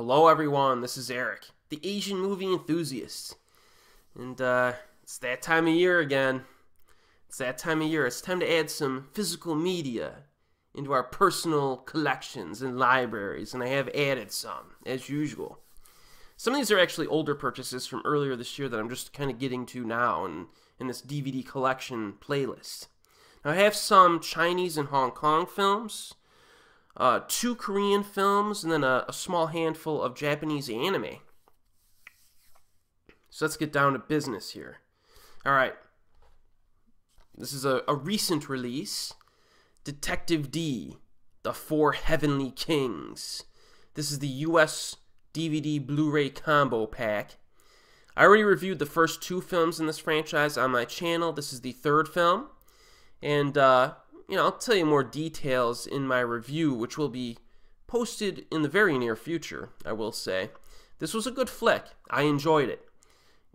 Hello everyone, this is Erik, the Asian movie enthusiast. And it's that time of year again. It's that time of year. It's time to add some physical media into our personal collections and libraries, and I have added some, as usual. Some of these are actually older purchases from earlier this year that I'm just kind of getting to now in this DVD collection playlist. Now I have some Chinese and Hong Kong films, 2 Korean films, and then a small handful of Japanese anime. So let's get down to business here. Alright, this is a recent release, Detective D, The Four Heavenly Kings. This is the US DVD Blu-ray combo pack. I already reviewed the first 2 films in this franchise on my channel. This is the 3rd film. And, I'll tell you more details in my review, which will be posted in the very near future, I will say. This was a good flick. I enjoyed it.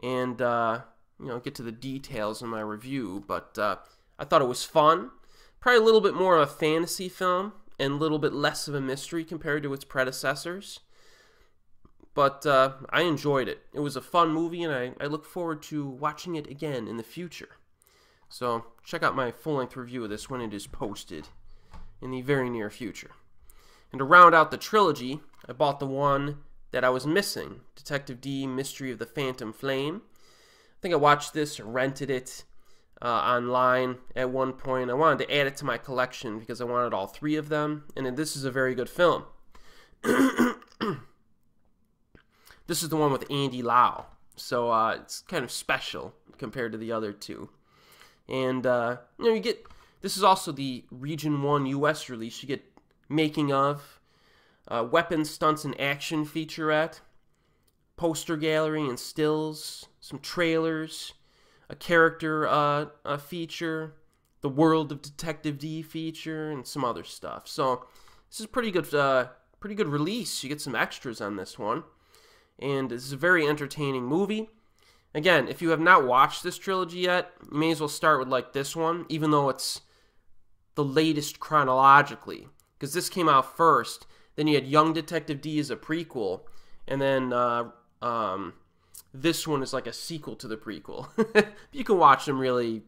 And, get to the details in my review, but I thought it was fun. Probably a little bit more of a fantasy film and a little bit less of a mystery compared to its predecessors. But I enjoyed it. It was a fun movie, and I look forward to watching it again in the future. So check out my full-length review of this when it is posted in the very near future. And to round out the trilogy, I bought the one that I was missing, Detective D, Mystery of the Phantom Flame. I think I watched this or rented it online at one point. I wanted to add it to my collection because I wanted all 3 of them, and this is a very good film. This is the one with Andy Lau, so it's kind of special compared to the other 2. And, you get, this is also the Region 1 US release. You get making of, weapons, stunts, and action featurette, poster gallery and stills, some trailers, a character feature, the World of Detective D feature, and some other stuff. So, this is a pretty good release. You get some extras on this one. And this is a very entertaining movie. Again, if you have not watched this trilogy yet, you may as well start with like this one, even though it's the latest chronologically. Because this came out first, then you had Young Detective D as a prequel, and then this one is like a sequel to the prequel. You can watch them really,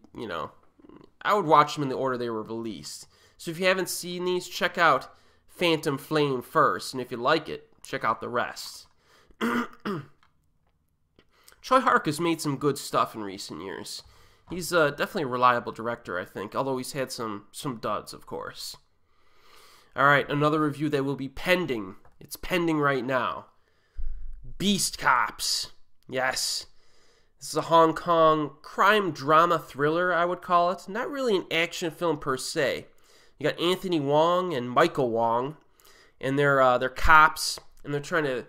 I would watch them in the order they were released. So if you haven't seen these, check out Phantom Flame first, and if you like it, check out the rest. Troy Hark has made some good stuff in recent years. He's definitely a reliable director, I think, although he's had some duds, of course. Alright, another review that will be pending. It's pending right now. Beast Cops. Yes. This is a Hong Kong crime drama thriller, I would call it. Not really an action film per se. You got Anthony Wong and Michael Wong, and they're cops, and they're trying to,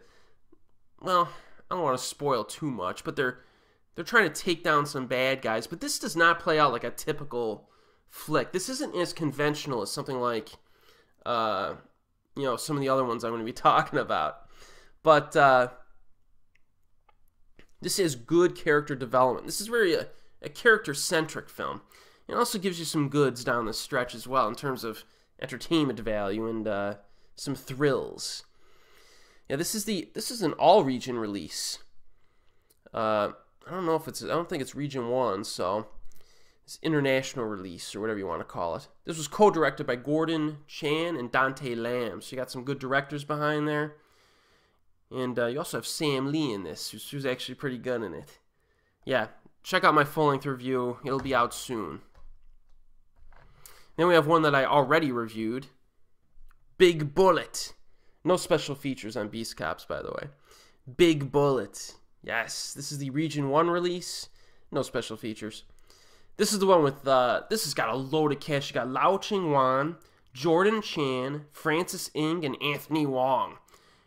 well, I don't want to spoil too much, but they're trying to take down some bad guys. But this does not play out like a typical flick. This isn't as conventional as something like, some of the other ones I'm going to be talking about. But this is good character development. This is very a character-centric film. It also gives you some goods down the stretch as well in terms of entertainment value and some thrills. Yeah, this is an all-region release. I don't think it's Region 1, so it's international release or whatever you want to call it. This was co-directed by Gordon Chan and Dante Lam, so you got some good directors behind there. And you also have Sam Lee in this, who's actually pretty good in it. Yeah, check out my full-length review. It'll be out soon. Then we have one that I already reviewed, Big Bullet. No special features on Beast Cops, by the way. Big Bullet. Yes, this is the Region 1 release. No special features. This is the one with, this has got a load of cast. You got Lau Ching-wan, Jordan Chan, Francis Ng, and Anthony Wong.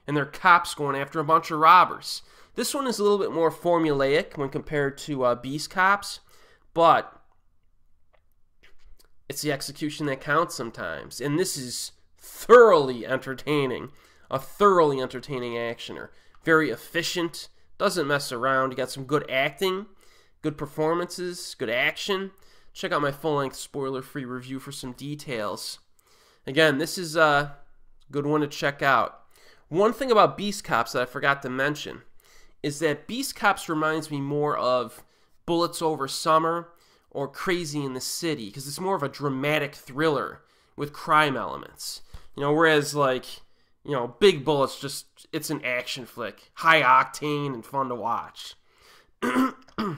And they're cops going after a bunch of robbers. This one is a little bit more formulaic when compared to Beast Cops, but it's the execution that counts sometimes. And this is thoroughly entertaining. A thoroughly entertaining actioner. Very efficient. Doesn't mess around. You got some good acting, good performances, good action. Check out my full-length spoiler-free review for some details. Again, this is a good one to check out. One thing about Beast Cops that I forgot to mention is that Beast Cops reminds me more of Bullets Over Summer or Crazy in the City, because it's more of a dramatic thriller with crime elements. You know, whereas like, you know, Big Bullets, just, it's an action flick, high octane and fun to watch. All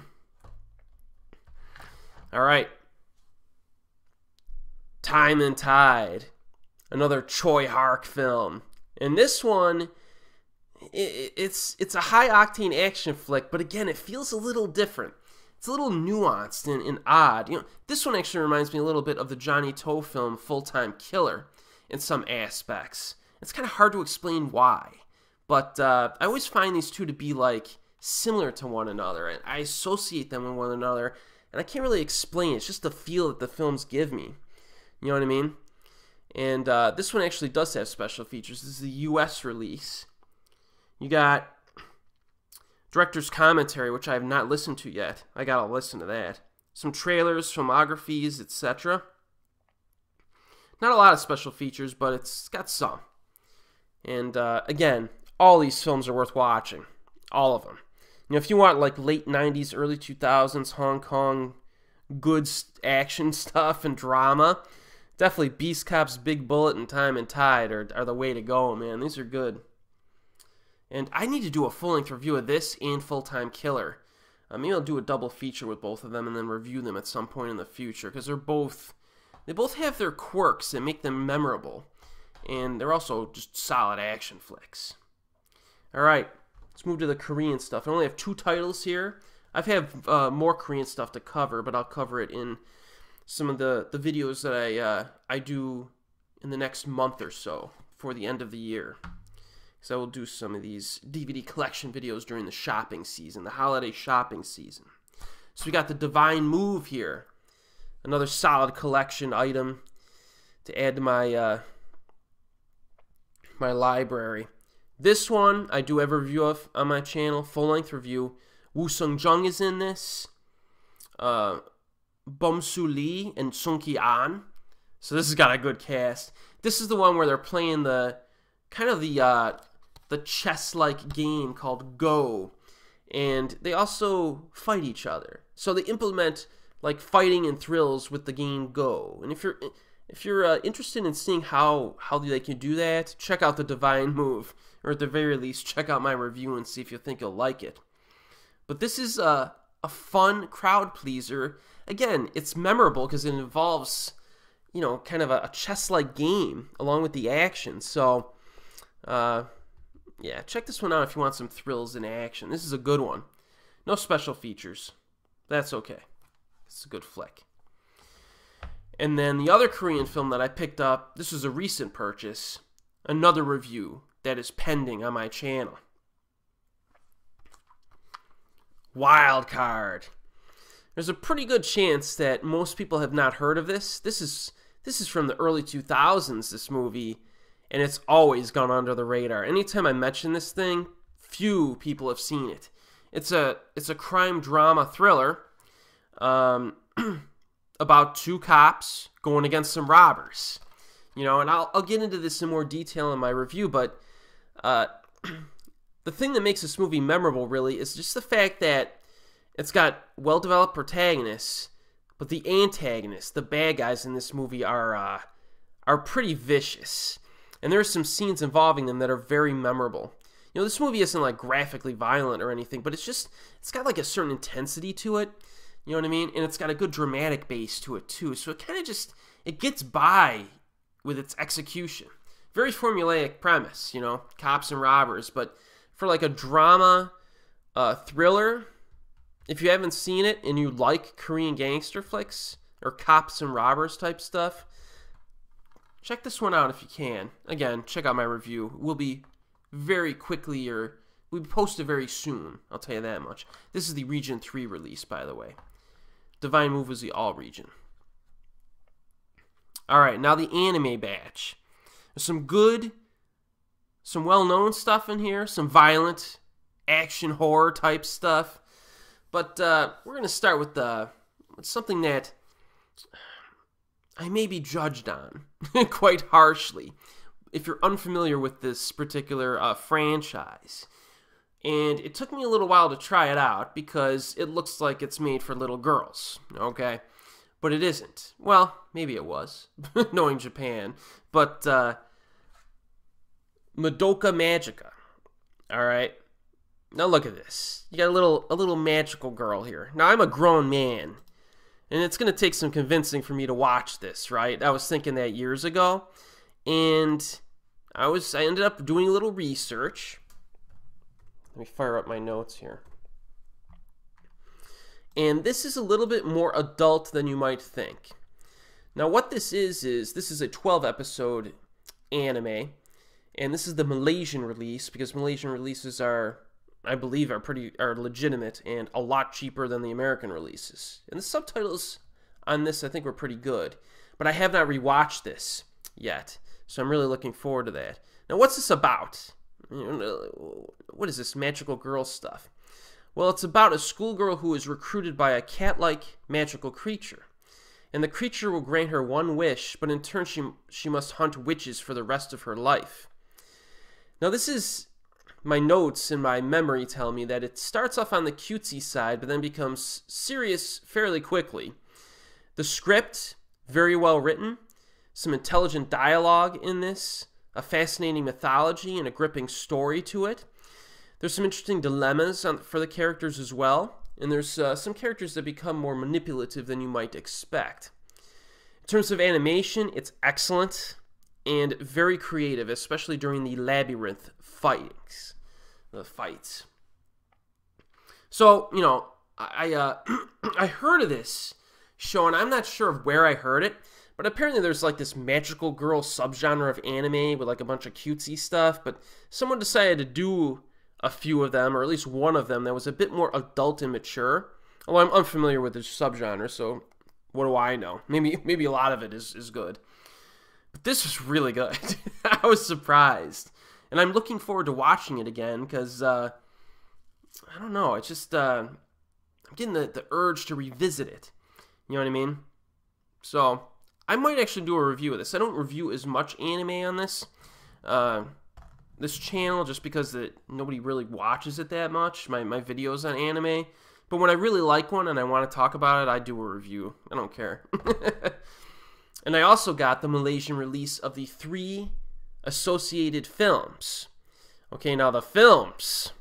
right. Time and Tide, another Choi Hark film. And this one, it's a high-octane action flick, but again, it feels a little different. It's a little nuanced and odd. You know, this one actually reminds me a little bit of the Johnny To film Full-Time Killer in some aspects. It's kind of hard to explain why, but I always find these two to be like similar to one another, and I associate them with one another, and I can't really explain it. It's just the feel that the films give me. You know what I mean? And this one actually does have special features. This is the U.S. release. You got director's commentary, which I have not listened to yet. I gotta listen to that. Some trailers, filmographies, etc. Not a lot of special features, but it's got some. And again, all these films are worth watching. All of them. You know, if you want like late 90s, early 2000s Hong Kong good action stuff and drama, definitely Beast Cops, Big Bullet, and Time and Tide are the way to go, man. These are good. And I need to do a full-length review of this and Full-Time Killer. Maybe I'll do a double feature with both of them and then review them at some point in the future, because they both have their quirks that make them memorable. And they're also just solid action flicks. Alright, let's move to the Korean stuff. I only have 2 titles here. I've had more Korean stuff to cover, but I'll cover it in some of the videos that I do in the next month or so for the end of the year. So I will do some of these DVD collection videos during the shopping season, the holiday shopping season. So we got the Divine Move here, another solid collection item to add to my my library. This one I do have a review of on my channel, full-length review. Woo Sung-jung is in this. Bum-soo Lee and Sung Ki-an. So this has got a good cast. This is the one where they're playing the kind of the chess-like game called Go, and they also fight each other. So they implement like fighting and thrills with the game Go. And if you're interested in seeing how they can do that, check out the Divine Move, or at the very least, check out my review and see if you think you'll like it. But this is a fun crowd pleaser. Again, it's memorable because it involves, you know, kind of a chess-like game along with the action. So, yeah, check this one out if you want some thrills and action. This is a good one. No special features. That's okay. It's a good flick. And then the other Korean film that I picked up, this was a recent purchase, another review that is pending on my channel. Wild Card. There's a pretty good chance that most people have not heard of this. This is from the early 2000s, this movie, and it's always gone under the radar. Anytime I mention this thing, few people have seen it. It's a crime drama thriller about 2 cops going against some robbers. You know, and I'll get into this in more detail in my review, but the thing that makes this movie memorable, really, is just the fact that it's got well-developed protagonists, but the antagonists, the bad guys in this movie, are pretty vicious. And there are some scenes involving them that are very memorable. You know, this movie isn't like graphically violent or anything, but it's got like a certain intensity to it. You know what I mean? And it's got a good dramatic base to it too. So it kind of just, it gets by with its execution. Very formulaic premise, you know, cops and robbers. But for like a drama thriller, if you haven't seen it and you like Korean gangster flicks or cops and robbers type stuff, check this one out if you can. Again, check out my review. We'll be very quickly, or we'll be posted very soon. I'll tell you that much. This is the Region 3 release, by the way. Divine Move was the all region. Alright, now the anime batch. There's some good, some well-known stuff in here. Some violent, action horror type stuff. But we're going to start with something that I may be judged on quite harshly. unfamiliar with this particular franchise. And it took me a little while to try it out because it looks like it's made for little girls, okay? But it isn't. Well, maybe it was, knowing Japan. But Madoka Magica, all right? Now look at this. You got a little magical girl here. Now I'm a grown man, and it's going to take some convincing for me to watch this, right? I was thinking that years ago, and I ended up doing a little research. Let me fire up my notes here. And this is a little bit more adult than you might think. Now what this is this is a 12-episode anime, and this is the Malaysian release, because Malaysian releases are, I believe, are legitimate and a lot cheaper than the American releases. And the subtitles on this I think were pretty good. But I have not rewatched this yet, so I'm really looking forward to that. Now what's this about? What is this magical girl stuff? Well, it's about a schoolgirl who is recruited by a cat-like magical creature. And the creature will grant her one wish, but in turn she must hunt witches for the rest of her life. Now this is, my notes and my memory tell me that it starts off on the cutesy side, but then becomes serious fairly quickly. The script, very well written, some intelligent dialogue in this, a fascinating mythology and a gripping story to it. There's some interesting dilemmas for the characters as well, and there's some characters that become more manipulative than you might expect. In terms of animation, it's excellent and very creative, especially during the labyrinth fights. So, you know, I heard of this show, and I'm not sure of where I heard it, but apparently there's like this magical girl subgenre of anime with like a bunch of cutesy stuff, but someone decided to do a few of them, or at least one of them, that was a bit more adult and mature. Well, I'm unfamiliar with this subgenre, so what do I know? Maybe a lot of it is good. But this was really good. I was surprised. And I'm looking forward to watching it again, because, I don't know, it's just, I'm getting the urge to revisit it. You know what I mean? So I might actually do a review of this. I don't review as much anime on this channel, just because nobody really watches it that much, my videos on anime. But when I really like one and I want to talk about it, I do a review. I don't care. And I also got the Malaysian release of the 3 associated films. Okay, now the films.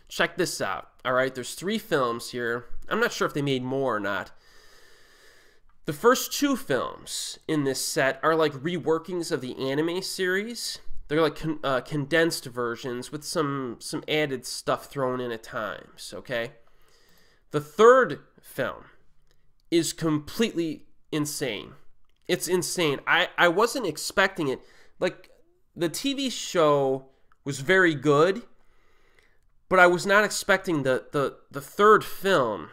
Check this out. All right, there's 3 films here. I'm not sure if they made more or not. The first 2 films in this set are like reworkings of the anime series. They're like condensed versions with some added stuff thrown in at times, okay? The third film is completely insane. It's insane. I wasn't expecting it. Like, the TV show was very good, but I was not expecting the third film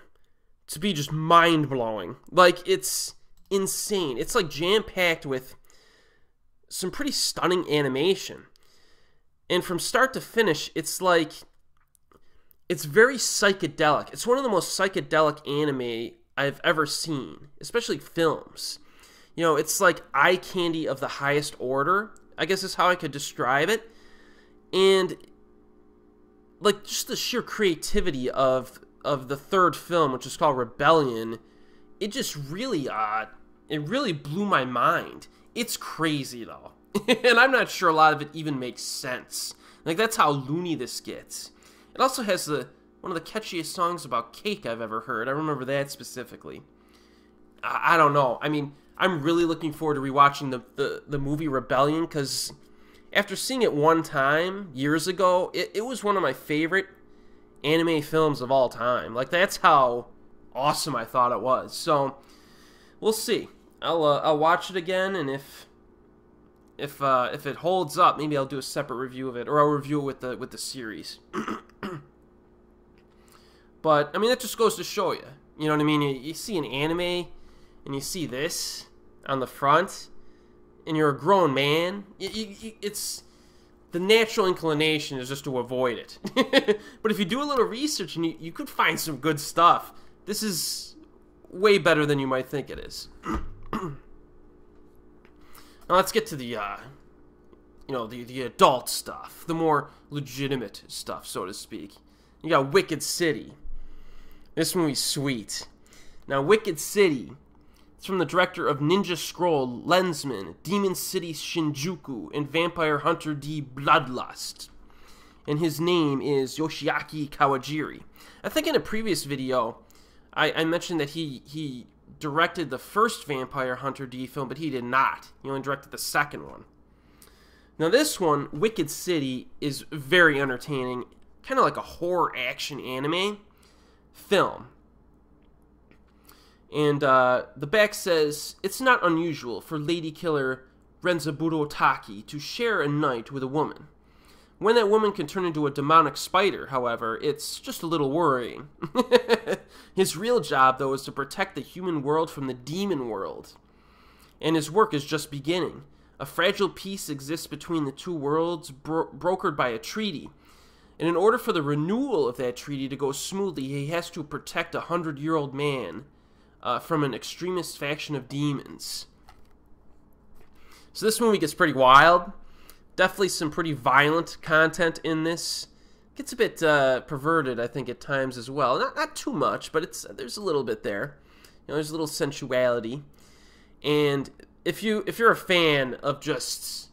to be just mind-blowing. Like, it's insane. It's like jam-packed with some pretty stunning animation. And from start to finish, it's like, it's very psychedelic. It's one of the most psychedelic anime I've ever seen, especially films. You know, it's like eye candy of the highest order, I guess is how I could describe it. And like, just the sheer creativity of the third film, which is called Rebellion, it just really, it really blew my mind. It's crazy, though. And I'm not sure a lot of it even makes sense. Like, that's how loony this gets. It also has one of the catchiest songs about cake I've ever heard. I remember that specifically. I don't know. I mean, I'm really looking forward to rewatching the movie Rebellion, because after seeing it one time, years ago, it was one of my favorite anime films of all time. Like, that's how awesome I thought it was. So, we'll see. I'll watch it again, and if it holds up, maybe I'll do a separate review of it, or I'll review it with the series. But I mean, that just goes to show you. You know what I mean? You see an anime, and you see this on the front, and you're a grown man. It's the natural inclination is just to avoid it. But if you do a little research, and you could find some good stuff. This is way better than you might think it is. Now let's get to the, the adult stuff, the more legitimate stuff, so to speak. You got Wicked City. This movie's sweet. Now, Wicked City, it's from the director of Ninja Scroll, Lensman, Demon City Shinjuku, and Vampire Hunter D Bloodlust. And his name is Yoshiaki Kawajiri. I think in a previous video, I mentioned that he directed the first Vampire Hunter D film, but he did not. He only directed the second one. Now this one, Wicked City, is very entertaining, kind of like a horror action anime film. And the back says, it's not unusual for lady killer Renzaburo Taki to share a night with a woman. When that woman can turn into a demonic spider, however, it's just a little worrying. His real job, though, is to protect the human world from the demon world. And his work is just beginning. A fragile peace exists between the two worlds, brokered by a treaty. And in order for the renewal of that treaty to go smoothly, he has to protect a 100-year-old man from an extremist faction of demons. So this movie gets pretty wild. Definitely some pretty violent content in this. Gets a bit perverted, I think, at times as well. Not too much, but there's a little bit there. There's a little sensuality. And if you're a fan of just,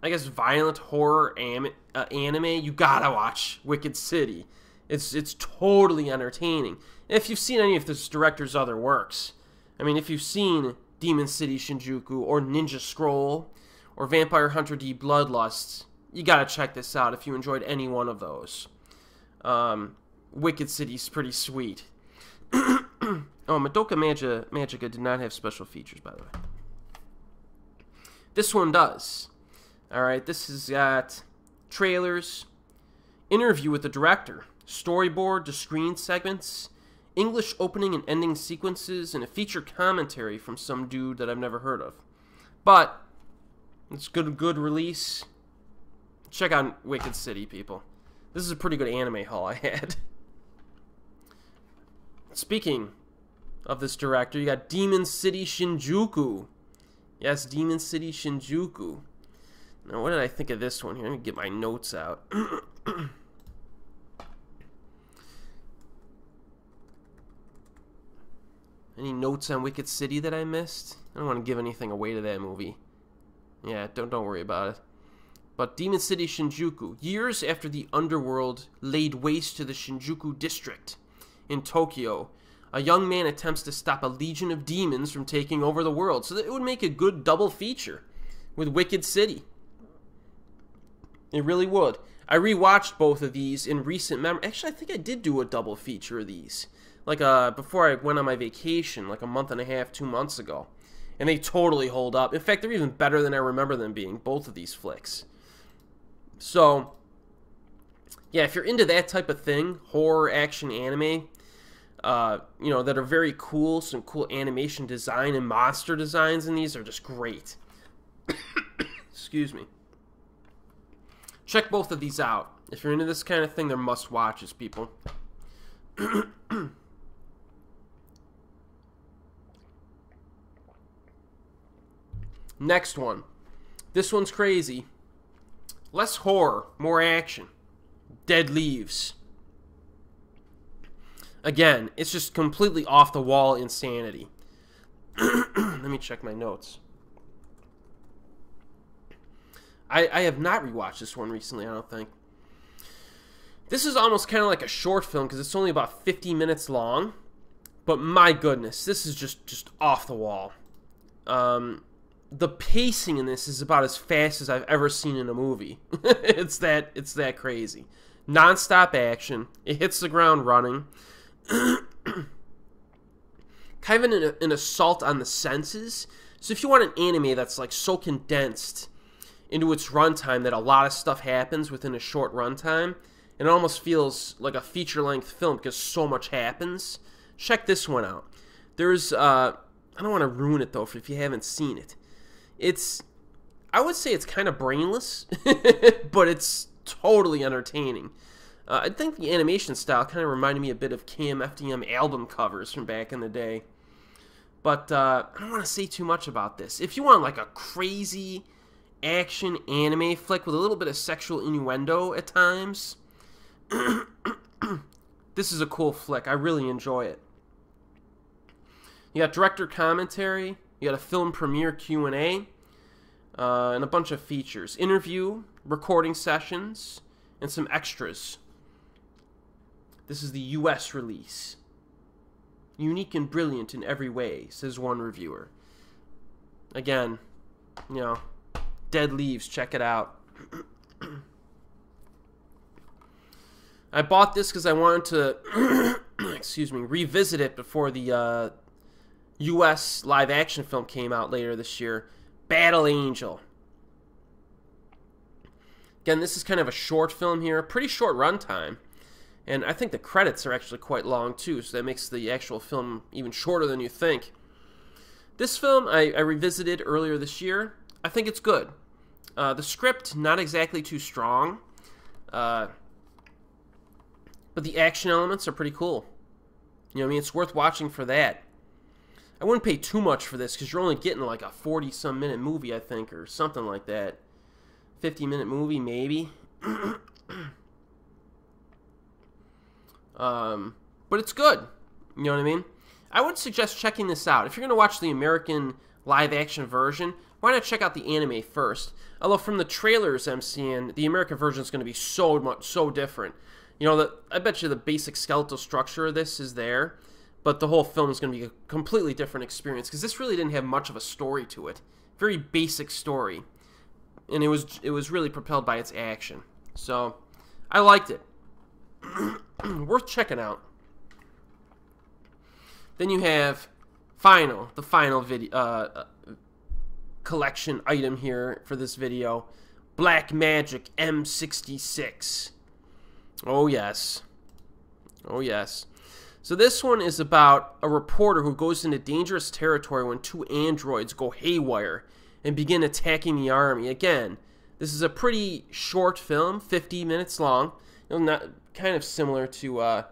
I guess, violent horror anime, you gotta watch Wicked City. It's totally entertaining. If you've seen any of this director's other works, I mean, if you've seen Demon City Shinjuku or Ninja Scroll or Vampire Hunter D Bloodlust, you gotta check this out if you enjoyed any one of those. Wicked City's pretty sweet. Oh, Madoka Magica did not have special features, by the way. This one does. Alright, this has got trailers, interview with the director, storyboard to screen segments, English opening and ending sequences, and a feature commentary from some dude that I've never heard of. But it's good release. Check out Wicked City, people. This is a pretty good anime haul I had. Speaking of this director, you got Demon City Shinjuku. Yes, Demon City Shinjuku. Now, what did I think of this one here? Let me get my notes out. Any notes on Wicked City that I missed? I don't want to give anything away to that movie. Yeah, don't worry about it. But Demon City Shinjuku. Years after the underworld laid waste to the Shinjuku district in Tokyo, a young man attempts to stop a legion of demons from taking over the world. So that it would make a good double feature with Wicked City. It really would. I rewatched both of these in recent memory. Actually, I think I did do a double feature of these. Like before I went on my vacation, like a month and a half, 2 months ago. And they totally hold up. In fact, they're even better than I remember them being, both of these flicks. So, yeah, if you're into that type of thing, horror, action, anime, that are very cool, some cool animation design and monster designs in these are just great. Excuse me. Check both of these out. If you're into this kind of thing, they're must-watches, people. Next one. This one's crazy. Less horror, more action. Dead Leaves. Again, it's just completely off-the-wall insanity. Let me check my notes. I have not rewatched this one recently, I don't think. This is almost kind of like a short film because it's only about 50 minutes long. But my goodness, this is just off the wall. The pacing in this is about as fast as I've ever seen in a movie. It's that crazy. Non-stop action. It hits the ground running. Kind of an assault on the senses. So if you want an anime that's like so condensed into its runtime that a lot of stuff happens within a short runtime, and it almost feels like a feature-length film because so much happens, check this one out. There's, I don't want to ruin it though if you haven't seen it. I would say it's kind of brainless, but it's totally entertaining. I think the animation style kind of reminded me a bit of KMFDM album covers from back in the day. But I don't want to say too much about this. If you want like a crazy action anime flick with a little bit of sexual innuendo at times, this is a cool flick. I really enjoy it. You got director commentary, you got a film premiere Q&A, and a bunch of features. Interview, recording sessions, and some extras. This is the US release. Unique and brilliant in every way, says one reviewer. Again, you know, Dead Leaves, check it out. I bought this because I wanted to, excuse me, revisit it before the US live action film came out later this year, Battle Angel. Again, this is kind of a short film here, pretty short runtime. And I think the credits are actually quite long, too, so that makes the actual film even shorter than you think. This film, I revisited earlier this year. I think it's good. The script, not exactly too strong. But the action elements are pretty cool. You know what I mean? It's worth watching for that. I wouldn't pay too much for this, because you're only getting like a 40-some minute movie, I think, or something like that. 50-minute movie, maybe. But it's good. You know what I mean? I would suggest checking this out. If you're going to watch the American live-action version, why not check out the anime first? Although from the trailers I'm seeing, the American version is going to be so different. You know, I bet you the basic skeletal structure of this is there, but the whole film is going to be a completely different experience, because this really didn't have much of a story to it. Very basic story. And it was really propelled by its action. So, I liked it. Worth checking out. Then you have the final video collection item here for this video, Black Magic M66. Oh yes. Oh yes. So this one is about a reporter who goes into dangerous territory when two androids go haywire and begin attacking the army. Again, this is a pretty short film, 50 minutes long. You know, not kind of similar to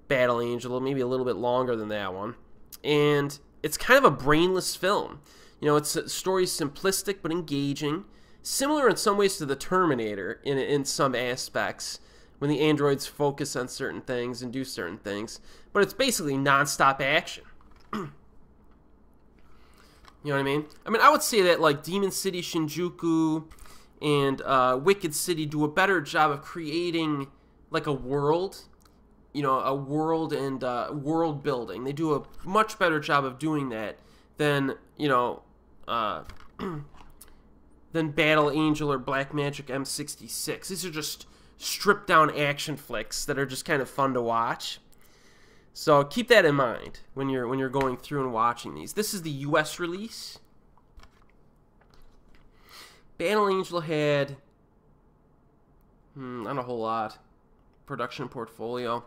Battle Angel, maybe a little bit longer than that one. And it's kind of a brainless film. You know, its story is simplistic but engaging, similar in some ways to The Terminator in some aspects, when the androids focus on certain things and do certain things. But it's basically non-stop action. You know what I mean? I would say that like Demon City, Shinjuku, and Wicked City do a better job of creating like a world, you know, a world and world building. They do a much better job of doing that than, you know, than Battle Angel or Black Magic M66. These are just stripped down action flicks that are just kind of fun to watch. So keep that in mind when you're going through and watching these. This is the US release. Battle Angel had not a whole lot. Production portfolio.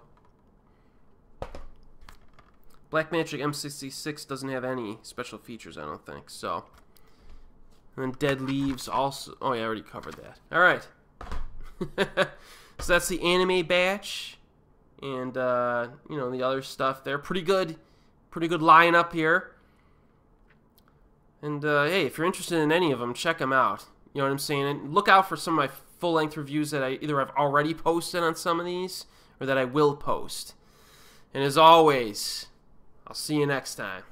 Black Magic M66 doesn't have any special features, I don't think. So, and then Dead Leaves also. Oh yeah, I already covered that. All right. So that's the anime batch, and you know, the other stuff there. Pretty good lineup here. And hey, if you're interested in any of them, check them out. You know what I'm saying? And look out for some of my full-length reviews that I either have already posted on some of these, or that I will post. And as always, I'll see you next time.